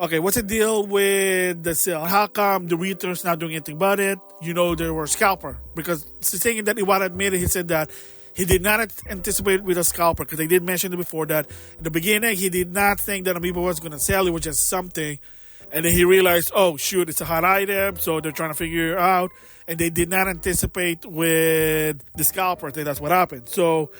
okay, what's the deal with the sale? How come the retailer's not doing anything about it? They were a scalper. Because the thing that Iwata admitted, he said that he did not anticipate with a scalper, because they did mention it before that in the beginning he did not think that amiibo was going to sell. It was just something. And then he realized, oh shoot, it's a hot item, so they're trying to figure it out. And they did not anticipate with the scalper. I think that's what happened. So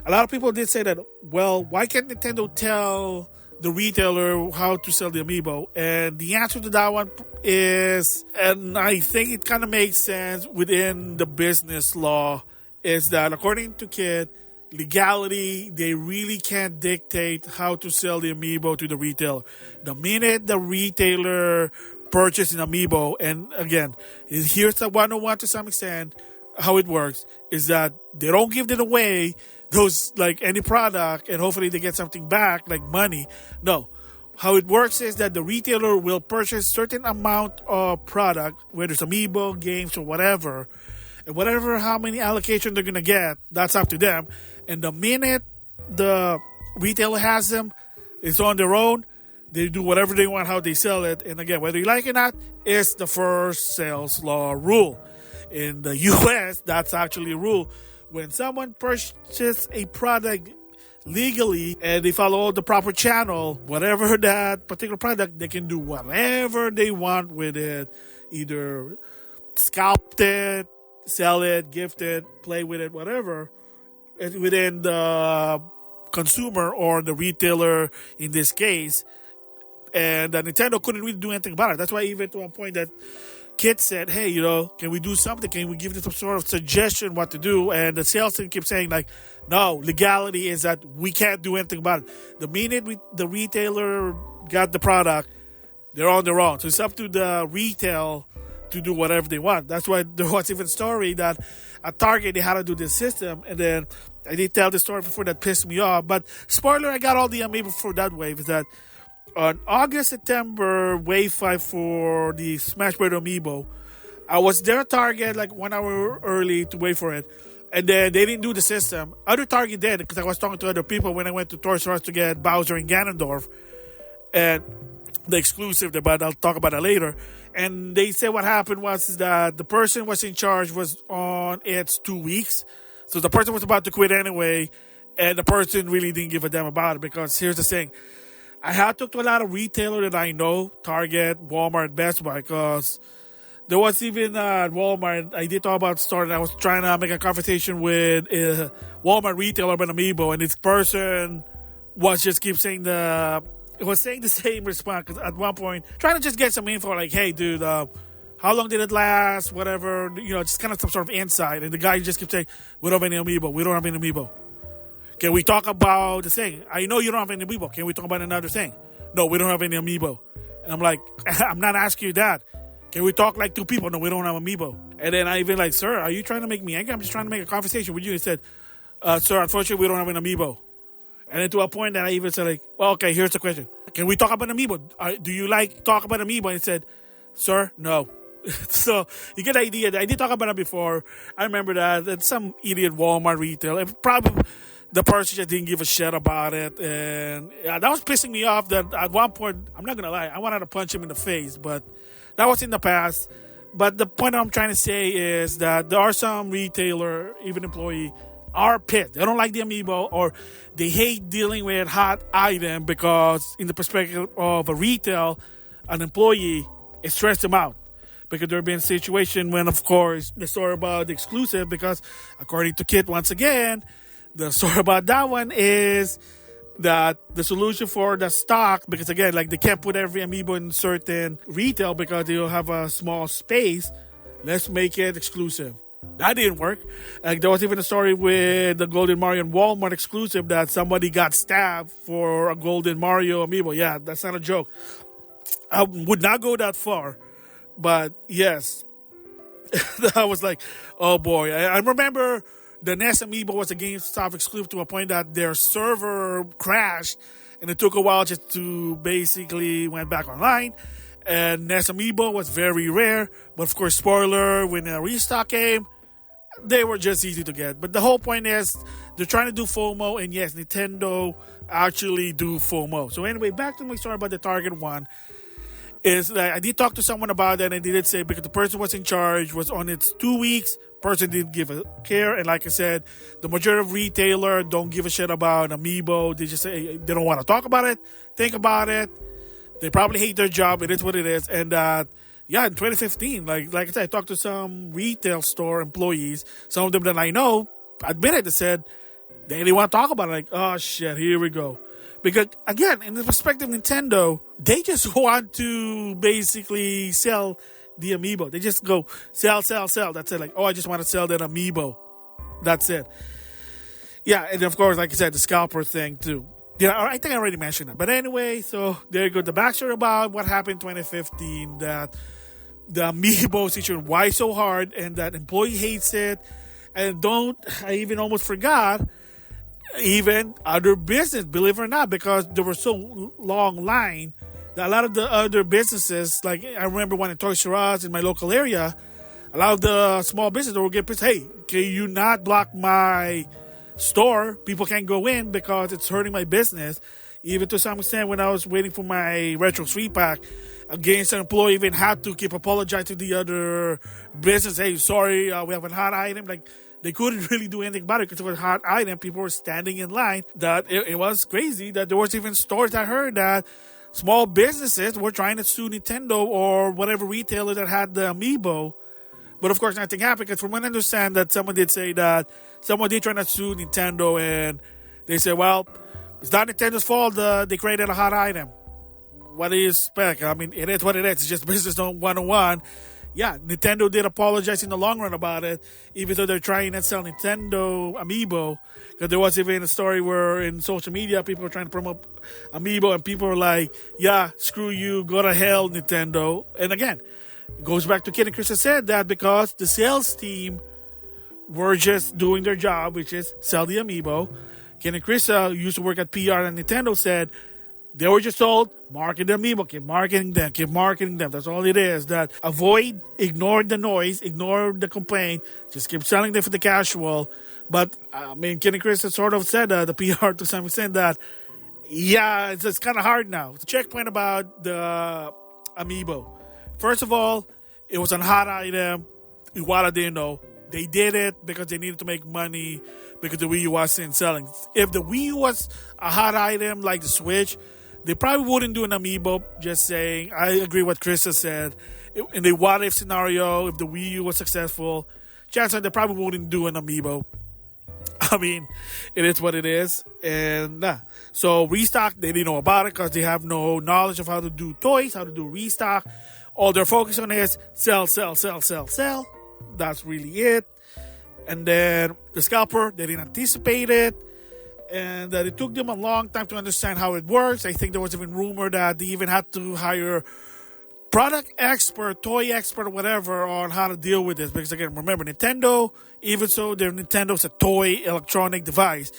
a lot of people did say that, well, why can't Nintendo tell the retailer how to sell the amiibo? And the answer to that one is, and I think it kind of makes sense within the business law, is that according to Kit, legality, they really can't dictate how to sell the amiibo to the retailer. The minute the retailer purchases an amiibo, and again, here's the 101 to some extent, how it works is that they don't give it away, those like any product, and hopefully they get something back, like money. No. How it works is that the retailer will purchase certain amount of product, whether it's amiibo, games, or whatever, and whatever how many allocation they're going to get, that's up to them. And the minute the retailer has them, it's on their own. They do whatever they want, how they sell it. And again, whether you like it or not, it's the first sales law rule. In the US, that's actually a rule. When someone purchases a product legally and they follow the proper channel, whatever that particular product, they can do whatever they want with it. Either scalp it, sell it, gift it, play with it, whatever, within the consumer or the retailer in this case. And Nintendo couldn't really do anything about it. That's why even to one point that Kit said, hey, can we do something? Can we give them some sort of suggestion what to do? And the sales team kept saying, like, no, legality is that we can't do anything about it. The minute the retailer got the product, they're on their own. So it's up to the retail to do whatever they want. That's why there was even a story that at Target they had to do this system, and then I did tell the story before that pissed me off. But spoiler, I got all the amiibo for that wave. Is that on August, September, wave 5 for the Smash Bros. Amiibo, I was there at Target like 1 hour early to wait for it. And then they didn't do the system. Other Target did, because I was talking to other people when I went to Toys R Us to get Bowser and Ganondorf. And the exclusive, but I'll talk about it later. And they said what happened was that the person was in charge was on its 2 weeks. So the person was about to quit anyway. And the person really didn't give a damn about it, because here's the thing. I had talked to a lot of retailers that I know, Target, Walmart, Best Buy, because there was even at Walmart, I did talk about starting, I was trying to make a conversation with a Walmart retailer about Amiibo, and this person was just keep saying the same response, because at one point, trying to just get some info, like, hey, dude, how long did it last, whatever, just kind of some sort of insight, and the guy just kept saying, we don't have any Amiibo, we don't have any Amiibo. Can we talk about the thing? I know you don't have any Amiibo. Can we talk about another thing? No, we don't have any Amiibo. And I'm like, I'm not asking you that. Can we talk like two people? No, we don't have Amiibo. And then I even like, sir, are you trying to make me angry? I'm just trying to make a conversation with you. He said, sir, unfortunately, we don't have an Amiibo. And then to a point that I even said like, well, okay, here's the question. Can we talk about Amiibo? Do you like talk about Amiibo? And he said, sir, no. So you get the idea that I did talk about it before. I remember that some idiot Walmart retailer, probably the person just didn't give a shit about it. And that was pissing me off that at one point, I'm not going to lie, I wanted to punch him in the face, but that was in the past. But the point I'm trying to say is that there are some retailer, even employee, are pissed. They don't like the Amiibo, or they hate dealing with hot item, because in the perspective of a retail, an employee, it stressed them out. Because there have been a situation when, of course, the story about the exclusive, because according to Kit, once again, the story about that one is that the solution for the stock, because again, like they can't put every Amiibo in certain retail because they'll have a small space. Let's make it exclusive. That didn't work. Like there was even a story with the Golden Mario and Walmart exclusive that somebody got stabbed for a Golden Mario Amiibo. Yeah, that's not a joke. I would not go that far, but yes, I was like, oh boy. I remember the NES Amiibo was a GameStop exclusive to a point that their server crashed, and it took a while just to basically went back online. And NES Amiibo was very rare, but of course, spoiler, when a restock came, they were just easy to get. But the whole point is, they're trying to do FOMO, and yes, Nintendo actually do FOMO. So anyway, back to my story about the Target one. is that I did talk to someone about that, and they did say because the person was in charge was on its 2 weeks, person didn't give a care. And like I said, the majority of retailer don't give a shit about amiibo. They just say they don't want to talk about it, think about it. They probably hate their job. It is what it is. And yeah, in 2015, like I said, I talked to some retail store employees. Some of them that I know admitted, they said they didn't want to talk about it. Like, oh shit, here we go. Because again, in the perspective of Nintendo, they just want to basically sell the amiibo. They just go sell. That's it. Like, oh, I just want to sell that amiibo. That's it. Yeah, and of course, like I said, the scalper thing too. Yeah, I think I already mentioned that. But anyway, so there you go. The backstory about what happened in 2015, that the amiibo situation, why so hard, and that employee hates it. And I even almost forgot, even other business, believe it or not, because there was so long line that a lot of the other businesses, like I remember one in Toys R Us in my local area, a lot of the small businesses will get pissed, hey, can you not block my store? People can't go in because it's hurting my business. Even to some extent, when I was waiting for my retro 3-pack, against an employee even had to keep apologizing to the other business. Hey, sorry, we have a hot item. Like, they couldn't really do anything about it because it was a hot item. People were standing in line. That it was crazy that there was even stores I heard that small businesses were trying to sue Nintendo or whatever retailer that had the amiibo. But of course, nothing happened, because from what I understand, that someone did say that someone did try to sue Nintendo, and they said, well, it's not Nintendo's fault. They created a hot item. What do you expect? I mean, it is what it is. It's just business 101. Yeah, Nintendo did apologize in the long run about it, even though they're trying to sell Nintendo amiibo. Because there was even a story where in social media, people were trying to promote amiibo, and people were like, yeah, screw you, go to hell, Nintendo. And again, it goes back to Kit Krysta said that because the sales team were just doing their job, which is sell the amiibo. Kit Krysta, who used to work at PR and Nintendo, said they were just told, market the amiibo, keep marketing them. That's all it is. That ignore the noise, ignore the complaint, just keep selling them for the casual. But, I mean, Kit Krysta sort of said, the PR to some extent, that, yeah, it's kind of hard now. Checkpoint about the amiibo. First of all, it was a hot item. Iwata didn't know. They did it because they needed to make money because the Wii U wasn't selling. If the Wii U was a hot item like the Switch, they probably wouldn't do an amiibo. Just saying, I agree with what Krista said. In the what if scenario, if the Wii U was successful, chances are they probably wouldn't do an amiibo. I mean, it is what it is. And so restock, they didn't know about it because they have no knowledge of how to do toys, how to do restock. All they're focused on is sell. That's really it. And then the scalper, they didn't anticipate it. And it took them a long time to understand how it works. I think there was even rumor that they even had to hire product expert, toy expert, whatever, on how to deal with this. Because again, remember, Nintendo, even so, Nintendo's a toy electronic device.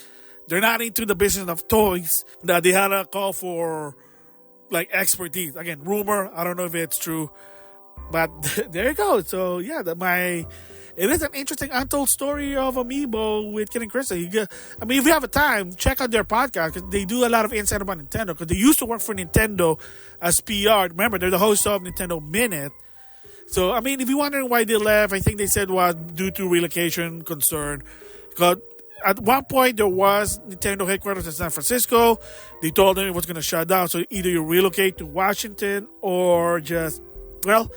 They're not into the business of toys. That they had a call for like expertise. Again, rumor. I don't know if it's true. But there you go. So yeah, it is an interesting untold story of amiibo with Kit Krysta. I mean, if you have a time, check out their podcast, because they do a lot of insight about Nintendo, because they used to work for Nintendo as PR. Remember, they're the host of Nintendo Minute. So, I mean, if you're wondering why they left, I think they said was due to relocation concern. Because at one point, there was Nintendo headquarters in San Francisco. They told them it was going to shut down. So either you relocate to Washington or just, well,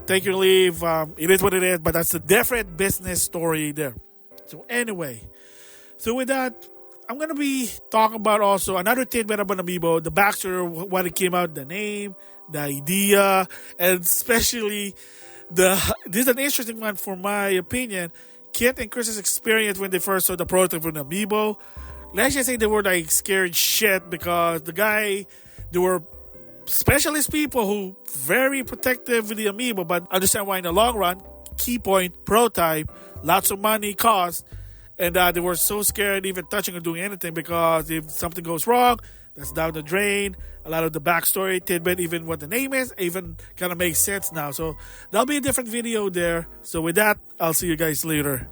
take your leave. It is what it is, but that's a different business story there. So anyway, so with that, I'm going to be talking about also another tidbit about Amiibo, the backstory, what it came out, the name, the idea, and especially this is an interesting one for my opinion. Kit and Chris's experience when they first saw the prototype of the Amiibo. Let's just say they were like scared shit because they were specialist people who very protective with the Amiibo, but understand why in the long run, key point, prototype, lots of money, cost, and they were so scared even touching or doing anything because if something goes wrong, that's down the drain. A lot of the backstory, tidbit, even what the name is, even kind of makes sense now. So that'll be a different video there. So with that, I'll see you guys later.